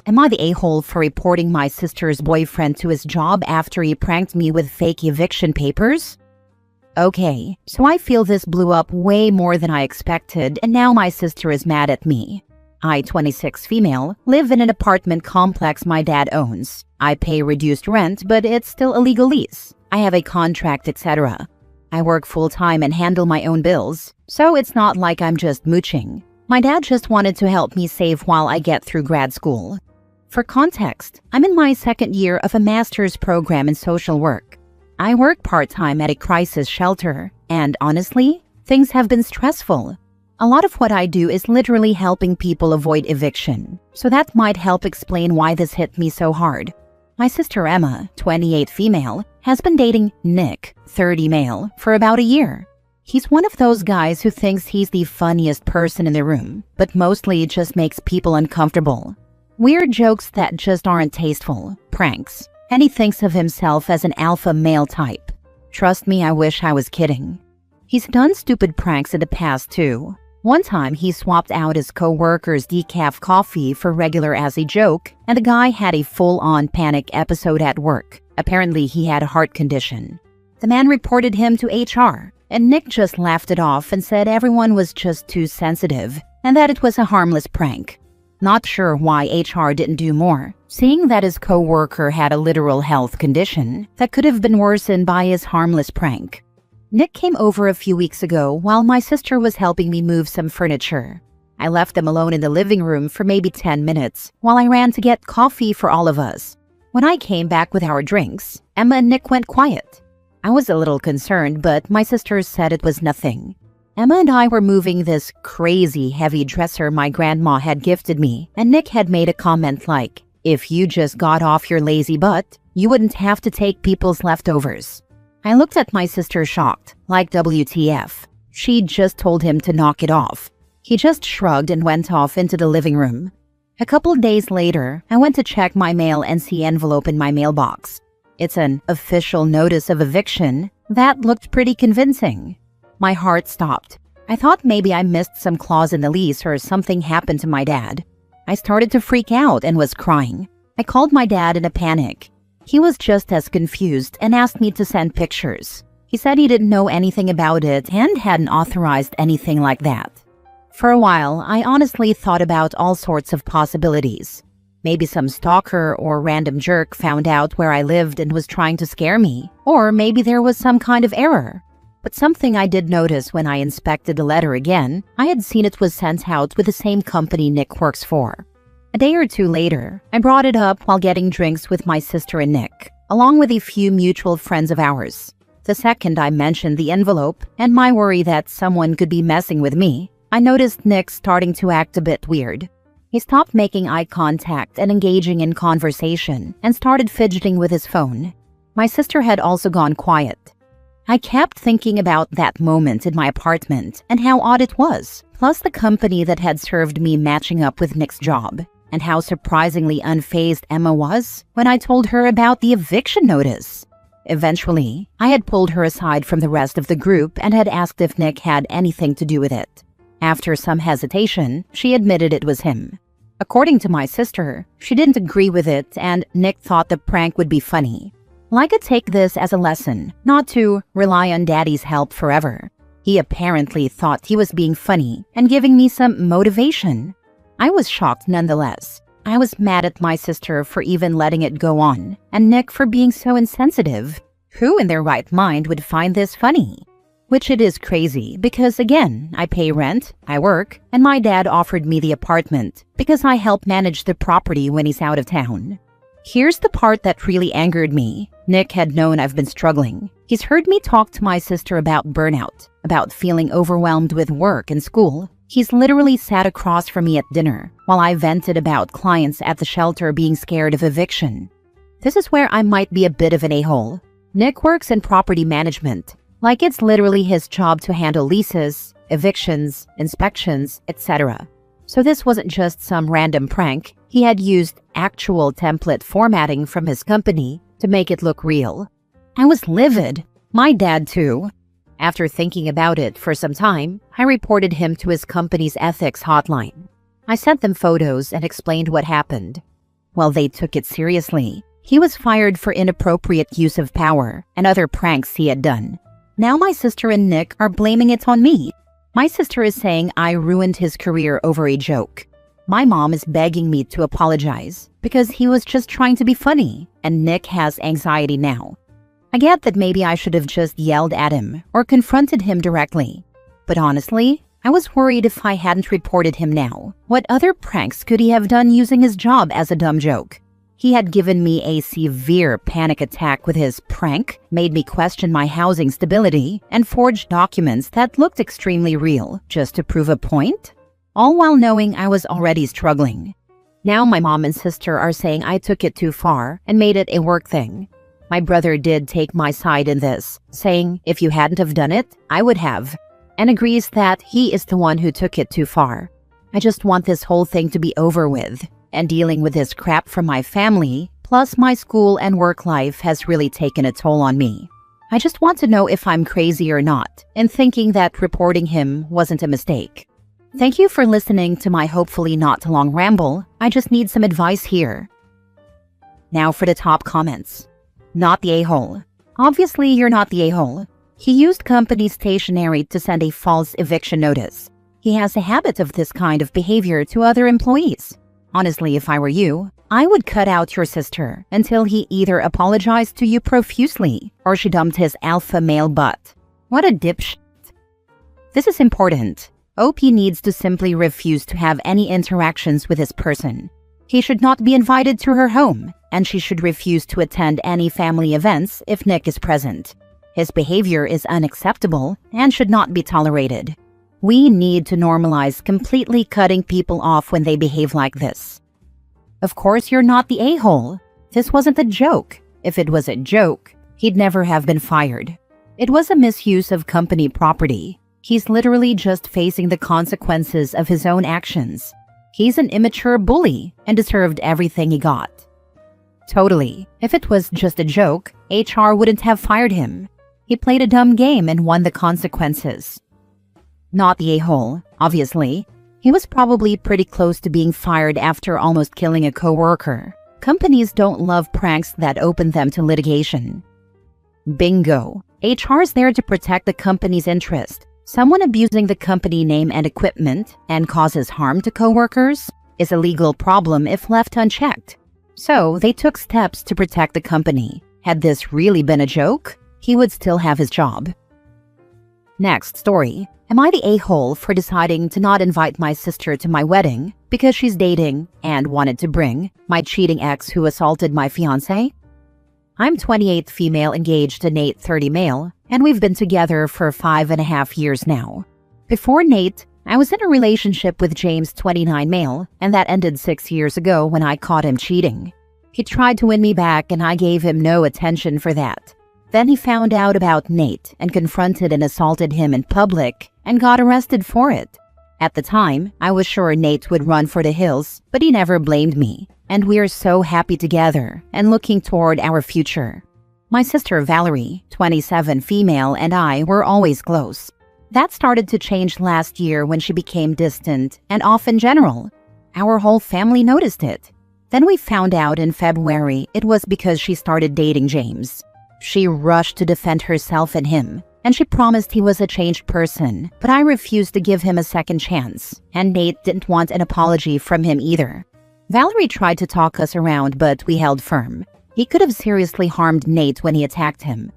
Am I the a-hole for reporting my sister's boyfriend to his job after he pranked me with fake eviction papers? Okay, so I feel this blew up way more than I expected, and now my sister is mad at me. I, 26 female, live in an apartment complex my dad owns. I pay reduced rent, but it's still a legal lease. I have a contract, etc. I work full-time and handle my own bills, so it's not like I'm just mooching. My dad just wanted to help me save while I get through grad school. For context, I'm in my second year of a master's program in social work. I work part-time at a crisis shelter, and honestly, things have been stressful. A lot of what I do is literally helping people avoid eviction, so that might help explain why this hit me so hard. My sister Emma, 28 female, has been dating Nick, 30 male, for about a year. He's one of those guys who thinks he's the funniest person in the room, but mostly just makes people uncomfortable. Weird jokes that just aren't tasteful, pranks, and he thinks of himself as an alpha male type. Trust me, I wish I was kidding. He's done stupid pranks in the past too. One time, he swapped out his co-worker's decaf coffee for regular as a joke, and the guy had a full-on panic episode at work. Apparently, he had a heart condition. The man reported him to HR, and Nick just laughed it off and said everyone was just too sensitive and that it was a harmless prank. Not sure why HR didn't do more, seeing that his co-worker had a literal health condition that could have been worsened by his harmless prank. Nick came over a few weeks ago while my sister was helping me move some furniture. I left them alone in the living room for maybe 10 minutes while I ran to get coffee for all of us. When I came back with our drinks, Emma and Nick went quiet. I was a little concerned, but my sister said it was nothing. Emma and I were moving this crazy heavy dresser my grandma had gifted me, and Nick had made a comment like, "If you just got off your lazy butt, you wouldn't have to take people's leftovers." I looked at my sister shocked, like WTF. She just told him to knock it off. He just shrugged and went off into the living room. A couple days later, I went to check my mail and see an envelope in my mailbox. It's an official notice of eviction that looked pretty convincing. My heart stopped. I thought maybe I missed some clause in the lease or something happened to my dad. I started to freak out and was crying. I called my dad in a panic. He was just as confused and asked me to send pictures. He said he didn't know anything about it and hadn't authorized anything like that. For a while, I honestly thought about all sorts of possibilities. Maybe some stalker or random jerk found out where I lived and was trying to scare me. Or maybe there was some kind of error. But something I did notice when I inspected the letter again, I had seen it was sent out with the same company Nick works for. A day or two later, I brought it up while getting drinks with my sister and Nick, along with a few mutual friends of ours. The second I mentioned the envelope and my worry that someone could be messing with me, I noticed Nick starting to act a bit weird. He stopped making eye contact and engaging in conversation and started fidgeting with his phone. My sister had also gone quiet. I kept thinking about that moment in my apartment and how odd it was, plus the company that had served me matching up with Nick's job, and how surprisingly unfazed Emma was when I told her about the eviction notice. Eventually, I had pulled her aside from the rest of the group and had asked if Nick had anything to do with it. After some hesitation, she admitted it was him. According to my sister, she didn't agree with it and Nick thought the prank would be funny. I could take this as a lesson, not to rely on Daddy's help forever. He apparently thought he was being funny and giving me some motivation. I was shocked nonetheless. I was mad at my sister for even letting it go on, and Nick for being so insensitive. Who in their right mind would find this funny? Which it is crazy because, again, I pay rent, I work, and my dad offered me the apartment because I help manage the property when he's out of town. Here's the part that really angered me. Nick had known I've been struggling. He's heard me talk to my sister about burnout, about feeling overwhelmed with work and school. He's literally sat across from me at dinner while I vented about clients at the shelter being scared of eviction. This is where I might be a bit of an a-hole. Nick works in property management. Like it's literally his job to handle leases, evictions, inspections, etc. So this wasn't just some random prank. He had used actual template formatting from his company to make it look real. I was livid. My dad too. After thinking about it for some time, I reported him to his company's ethics hotline. I sent them photos and explained what happened. Well, they took it seriously. He was fired for inappropriate use of power and other pranks he had done. Now my sister and Nick are blaming it on me. My sister is saying I ruined his career over a joke. My mom is begging me to apologize because he was just trying to be funny, and Nick has anxiety now. I get that maybe I should have just yelled at him or confronted him directly. But honestly, I was worried if I hadn't reported him now. What other pranks could he have done using his job as a dumb joke? He had given me a severe panic attack with his prank, made me question my housing stability, and forged documents that looked extremely real just to prove a point? All while knowing I was already struggling. Now my mom and sister are saying I took it too far and made it a work thing. My brother did take my side in this, saying if you hadn't have done it, I would have, and agrees that he is the one who took it too far. I just want this whole thing to be over with, and dealing with this crap from my family, plus my school and work life has really taken a toll on me. I just want to know if I'm crazy or not, and thinking that reporting him wasn't a mistake. Thank you for listening to my hopefully not long ramble. I just need some advice here. Now for the top comments. Not the a-hole. Obviously, you're not the a-hole. He used company stationery to send a false eviction notice. He has a habit of this kind of behavior to other employees. Honestly, if I were you, I would cut out your sister until he either apologized to you profusely or she dumped his alpha male butt. What a dipshit. This is important. OP needs to simply refuse to have any interactions with this person. He should not be invited to her home, and she should refuse to attend any family events if Nick is present. His behavior is unacceptable and should not be tolerated. We need to normalize completely cutting people off when they behave like this. Of course, you're not the a-hole. This wasn't a joke. If it was a joke, he'd never have been fired. It was a misuse of company property. He's literally just facing the consequences of his own actions. He's an immature bully and deserved everything he got. Totally. If it was just a joke, HR wouldn't have fired him. He played a dumb game and won the consequences. Not the a-hole, obviously. He was probably pretty close to being fired after almost killing a coworker. Companies don't love pranks that open them to litigation. Bingo. HR's there to protect the company's interest. Someone abusing the company name and equipment and causes harm to coworkers is a legal problem if left unchecked. So they took steps to protect the company. Had this really been a joke, he would still have his job. Next story. Am I the a-hole for deciding to not invite my sister to my wedding because she's dating and wanted to bring my cheating ex who assaulted my fiancé? I'm 28 female engaged to Nate 30 male, and we've been together for 5.5 years now. Before Nate, I was in a relationship with James 29 male, and that ended 6 years ago when I caught him cheating. He tried to win me back and I gave him no attention for that. Then he found out about Nate and confronted and assaulted him in public and got arrested for it. At the time, I was sure Nate would run for the hills, but he never blamed me. And we're so happy together and looking toward our future. My sister Valerie, 27 female, and I were always close. That started to change last year when she became distant and off in general. Our whole family noticed it. Then we found out in February it was because she started dating James. She rushed to defend herself and him, and she promised he was a changed person, but I refused to give him a second chance, and Nate didn't want an apology from him either. Valerie tried to talk us around, but we held firm. He could have seriously harmed Nate when he attacked him.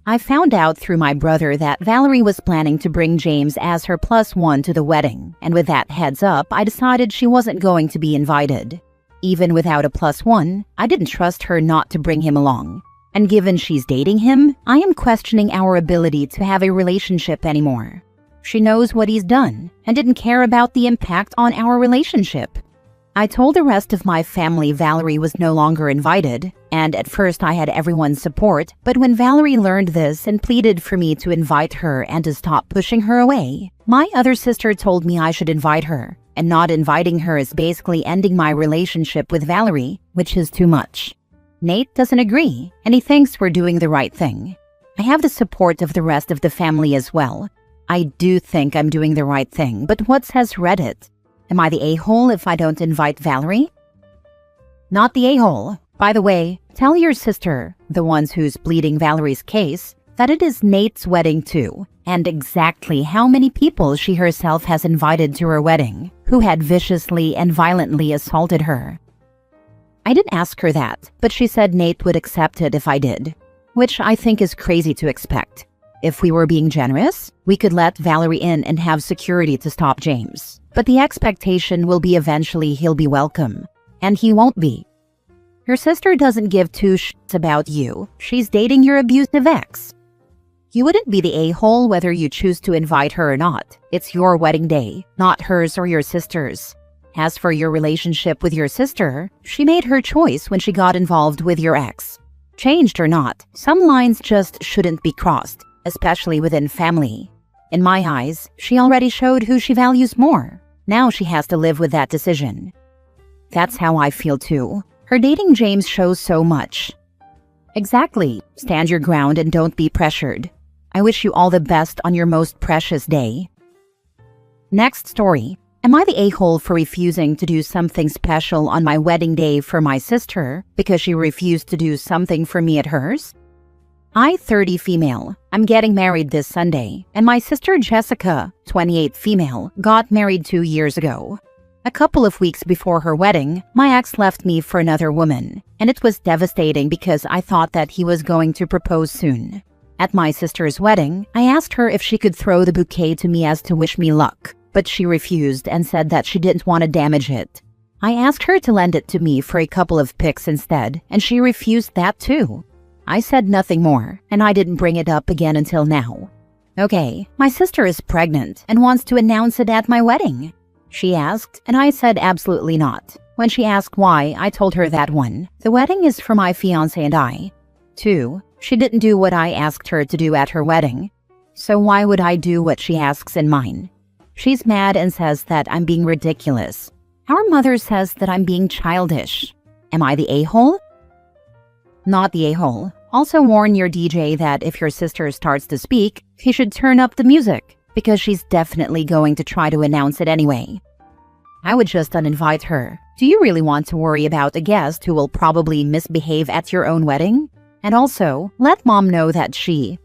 I found out through my brother that Valerie was planning to bring James as her +1 to the wedding, and with that heads up, I decided she wasn't going to be invited. Even without a +1, I didn't trust her not to bring him along. And given she's dating him, I am questioning our ability to have a relationship anymore. She knows what he's done and didn't care about the impact on our relationship. I told the rest of my family Valerie was no longer invited, and at first I had everyone's support, but when Valerie learned this and pleaded for me to invite her and to stop pushing her away, my other sister told me I should invite her, and not inviting her is basically ending my relationship with Valerie, which is too much. Nate doesn't agree, and he thinks we're doing the right thing. I have the support of the rest of the family as well. I do think I'm doing the right thing, but what says Reddit? Am I the a-hole if I don't invite Valerie? not the a-hole. By the way, tell your sister, the ones who's pleading Valerie's case, that it is Nate's wedding too, and exactly how many people she herself has invited to her wedding, who had viciously and violently assaulted her. I didn't ask her that, but she said Nate would accept it if I did, which I think is crazy to expect. If we were being generous, we could let Valerie in and have security to stop James. But the expectation will be eventually he'll be welcome, and he won't be. Your sister doesn't give two shits about you. She's dating your abusive ex. You wouldn't be the a-hole whether you choose to invite her or not. It's your wedding day, not hers or your sister's. As for your relationship with your sister, she made her choice when she got involved with your ex. Changed or not, some lines just shouldn't be crossed, especially within family. In my eyes, she already showed who she values more. Now she has to live with that decision. That's how I feel too. Her dating James shows so much. Exactly. Stand your ground and don't be pressured. I wish you all the best on your most precious day. Next story. Am I the a-hole for refusing to do something special on my wedding day for my sister because she refused to do something for me at hers? I, 30 female, I'm getting married this Sunday, and my sister Jessica, 28 female, got married 2 years ago. A couple of weeks before her wedding, my ex left me for another woman, and it was devastating because I thought that he was going to propose soon. At my sister's wedding, I asked her if she could throw the bouquet to me as to wish me luck, but she refused and said that she didn't want to damage it. I asked her to lend it to me for a couple of pics instead, and she refused that too. I said nothing more, and I didn't bring it up again until now. Okay, my sister is pregnant and wants to announce it at my wedding. She asked, and I said absolutely not. When she asked why, I told her that 1, the wedding is for my fiancé and I. 2, she didn't do what I asked her to do at her wedding. So why would I do what she asks in mine? She's mad and says that I'm being ridiculous. Our mother says that I'm being childish. Am I the a-hole? Not the a-hole. Also warn your DJ that if your sister starts to speak, he should turn up the music, because she's definitely going to try to announce it anyway. I would just uninvite her. Do you really want to worry about a guest who will probably misbehave at your own wedding? And also, let mom know that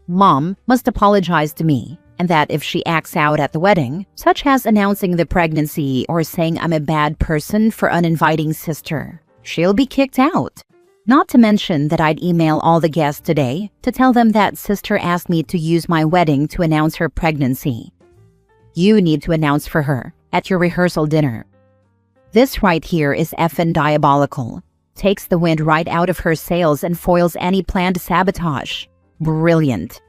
mom, must apologize to me, and that if she acts out at the wedding, such as announcing the pregnancy or saying I'm a bad person for uninviting sister, she'll be kicked out. Not to mention that I'd email all the guests today to tell them that sister asked me to use my wedding to announce her pregnancy. You need to announce for her at your rehearsal dinner. This right here is effing diabolical. Takes the wind right out of her sails and foils any planned sabotage. Brilliant.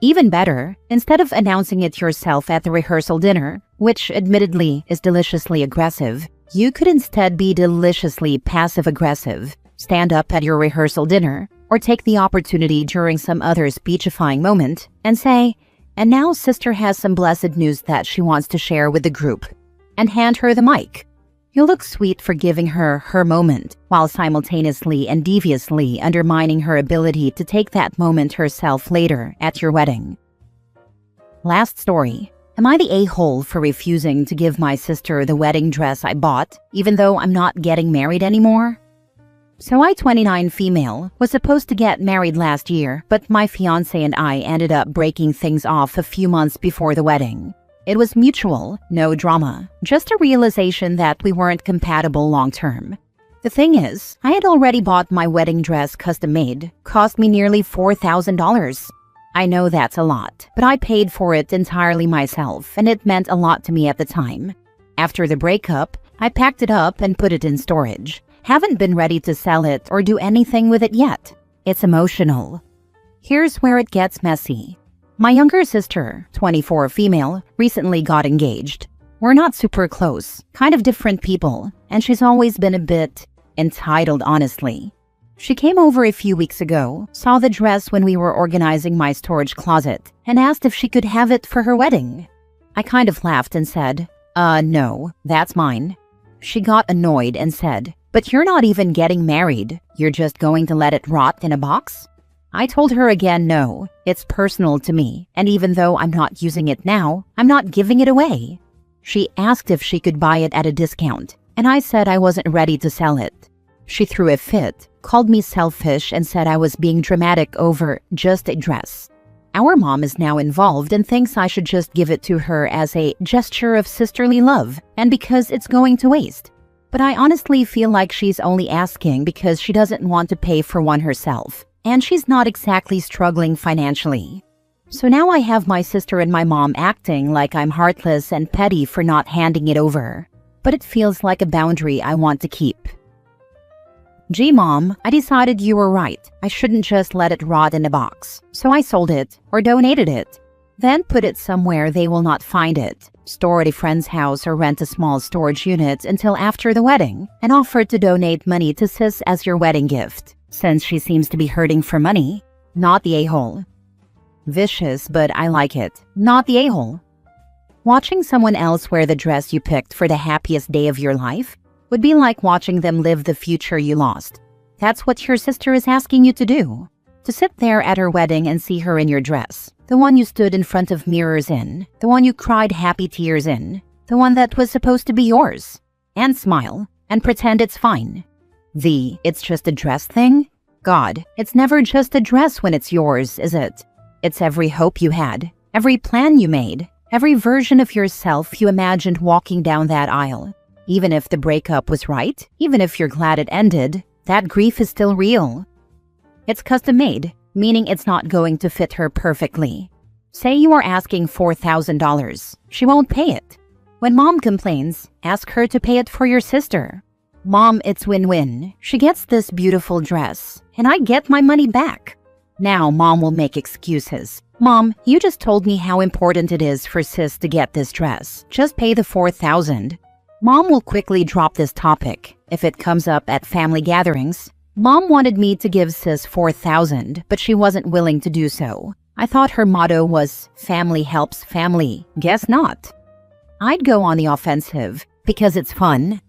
Even better, instead of announcing it yourself at the rehearsal dinner, which admittedly is deliciously aggressive, you could instead be deliciously passive-aggressive. Stand up at your rehearsal dinner, or take the opportunity during some other speechifying moment and say, "And now sister has some blessed news that she wants to share with the group," and hand her the mic. You look sweet for giving her her moment, while simultaneously and deviously undermining her ability to take that moment herself later at your wedding. Last story. Am I the a-hole for refusing to give my sister the wedding dress I bought, even though I'm not getting married anymore? So I, 29 female, was supposed to get married last year, but my fiancé and I ended up breaking things off a few months before the wedding. It was mutual, no drama, just a realization that we weren't compatible long-term. The thing is, I had already bought my wedding dress custom-made, cost me nearly $4,000. I know that's a lot, but I paid for it entirely myself, and it meant a lot to me at the time. After the breakup, I packed it up and put it in storage. Haven't been ready to sell it or do anything with it yet. It's emotional. Here's where it gets messy. My younger sister, 24 female, recently got engaged. We're not super close, kind of different people, and she's always been a bit entitled, honestly. She came over a few weeks ago, saw the dress when we were organizing my storage closet, and asked if she could have it for her wedding. I kind of laughed and said, no, that's mine. She got annoyed and said, "But you're not even getting married. You're just going to let it rot in a box?" I told her again no, it's personal to me, and even though I'm not using it now, I'm not giving it away. She asked if she could buy it at a discount, and I said I wasn't ready to sell it. She threw a fit, called me selfish, and said I was being dramatic over just a dress. Our mom is now involved and thinks I should just give it to her as a gesture of sisterly love and because it's going to waste. But I honestly feel like she's only asking because she doesn't want to pay for one herself, and she's not exactly struggling financially. So now I have my sister and my mom acting like I'm heartless and petty for not handing it over. But it feels like a boundary I want to keep. Gee, Mom, I decided you were right. I shouldn't just let it rot in a box. So I sold it or donated it. Then put it somewhere they will not find it. Store at a friend's house or rent a small storage unit until after the wedding and offer to donate money to sis as your wedding gift, since she seems to be hurting for money. Not the a-hole. Vicious, but I like it. Not the a-hole. Watching someone else wear the dress you picked for the happiest day of your life would be like watching them live the future you lost. That's what your sister is asking you to do. To sit there at her wedding and see her in your dress. The one you stood in front of mirrors in. The one you cried happy tears in. The one that was supposed to be yours. And smile. And pretend it's fine. It's just a dress thing? God, it's never just a dress when it's yours, is it? It's every hope you had. Every plan you made. Every version of yourself you imagined walking down that aisle. Even if the breakup was right, even if you're glad it ended, that grief is still real. It's custom-made, meaning it's not going to fit her perfectly. Say you are asking $4,000. She won't pay it. When Mom complains, ask her to pay it for your sister. Mom, it's win-win. She gets this beautiful dress, and I get my money back. Now Mom will make excuses. Mom, you just told me how important it is for sis to get this dress. Just pay the $4,000. Mom will quickly drop this topic if it comes up at family gatherings. Mom wanted me to give sis $4,000, but she wasn't willing to do so. I thought her motto was family helps family. Guess not. I'd go on the offensive because it's fun.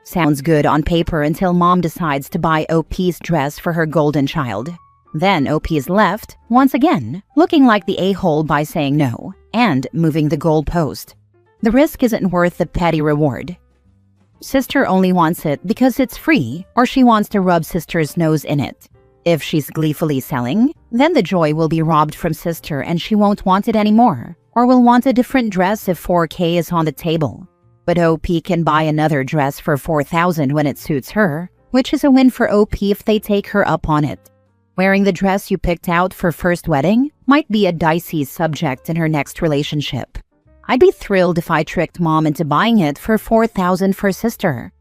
Sounds good on paper until Mom decides to buy OP's dress for her golden child. Then OP is left, once again, looking like the a-hole by saying no and moving the goalpost. The risk isn't worth the petty reward. Sister only wants it because it's free, or she wants to rub sister's nose in it. If she's gleefully selling, then the joy will be robbed from sister and she won't want it anymore, or will want a different dress if $4,000 is on the table. But OP can buy another dress for $4,000 when it suits her, which is a win for OP if they take her up on it. Wearing the dress you picked out for first wedding might be a dicey subject in her next relationship. I'd be thrilled if I tricked Mom into buying it for $4,000 for sister.